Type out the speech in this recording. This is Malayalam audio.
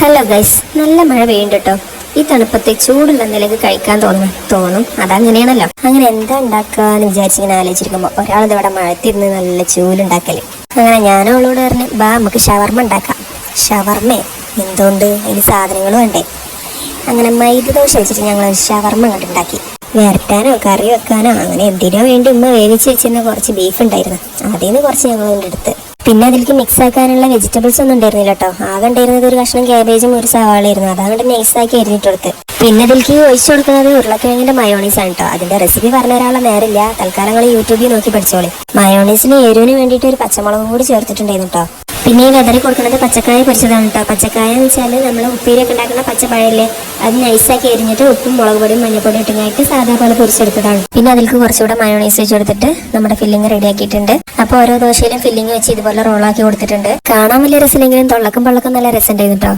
ഹലോ ഗൈസ്, നല്ല മഴ പെയ്യുന്നുണ്ട് കേട്ടോ. ഈ തണുപ്പത്തെ ചൂടുള്ള എന്തെങ്കിലും കഴിക്കാൻ തോന്നും. അതങ്ങനെയാണല്ലോ. അങ്ങനെ എന്താ ഉണ്ടാക്കാന്ന് വിചാരിച്ചിങ്ങനെ ആലോചിച്ചിരിക്കുമ്പോൾ ഒരാളിത് ഇവിടെ മഴത്തിരുന്ന് നല്ല ചൂലുണ്ടാക്കല്. അങ്ങനെ ഞാനും അവളോട് പറഞ്ഞ് ബാ നമുക്ക് ഷവർമ്മ ഉണ്ടാക്കാം. ഷവർമ്മേ എന്തുകൊണ്ട് അതിന് സാധനങ്ങൾ വേണ്ടേ? അങ്ങനെ മൈദ ദോശ വെച്ചിട്ട് ഞങ്ങൾ ഷവർമ്മ അങ്ങോട്ട് ഉണ്ടാക്കി. വരട്ടാനോ കറി വെക്കാനോ അങ്ങനെ എന്തിനോ വേണ്ടി ഉമ്മ വേവിച്ച് വെച്ചിരുന്ന കുറച്ച് ബീഫ് ഉണ്ടായിരുന്നു. അതിൽ നിന്ന് കുറച്ച് ഞങ്ങൾ കൊണ്ടെടുത്ത്. പിന്നെ അതിലേക്ക് മിക്സ് ആക്കാനുള്ള വെജിറ്റബിൾസ് ഒന്നും ഉണ്ടായിരുന്നില്ല കേട്ടോ. ആകെ ഉണ്ടായിരുന്നത് ഒരു കഷ്ണം ക്യാബേജും ഒരു സവാളയായിരുന്നു. അതങ്ങോട്ട് നൈസാക്കി അരിഞ്ഞിട്ട് കൊടുത്ത്. പിന്നെ അതിലേക്ക് ഒഴിച്ചു കൊടുക്കുന്നത് ഉരുളക്കിഴങ്ങിന്റെ മയോണീസ് ആണ് കേട്ടോ. അതിന്റെ റെസിപ്പി പറഞ്ഞു തരാനുള്ള നേരമില്ല. തൽക്കാലങ്ങൾ യൂട്യൂബിൽ നോക്കി പഠിച്ചോളി. മയോണീസിന് എരിവിന് വേണ്ടിയിട്ട് ഒരു പച്ചമുളകും കൂടി ചേർത്തിട്ടുണ്ടായിരുന്നു കേട്ടോ. പിന്നെ ഈ വെതറി കൊടുക്കുന്നത് പച്ചക്കായ പൊരിച്ചതാണ് കേട്ടോ. പച്ചക്കായ എന്ന് വെച്ചാൽ നമ്മൾ ഉപ്പേരിയൊക്കെ ഉണ്ടാക്കുന്ന പച്ചപ്പഴല്ലേ, അത് നൈസാക്കി എരിഞ്ഞിട്ട് ഉപ്പും മുളക് പൊടിയും മഞ്ഞപ്പൊടി ഇട്ടുങ്ങായിട്ട് സാധാ പോലെ പൊരിച്ചെടുത്തതാണ്. പിന്നെ അതിലേക്ക് കുറച്ചുകൂടെ മയോണൈസ് വെച്ച് കൊടുത്തിട്ട് നമ്മുടെ ഫില്ലിങ് റെഡി ആക്കിയിട്ടുണ്ട്. അപ്പോൾ ഓരോ ദോശയിലും ഫില്ലിങ് വെച്ച് ഇതുപോലെ റോളാക്കി കൊടുത്തിട്ടുണ്ട്. കാണാൻ വലിയ രസമില്ലെങ്കിലും തൊള്ളക്കും പള്ളക്കും നല്ല രസം ഉണ്ടായിരുന്നു കേട്ടോ.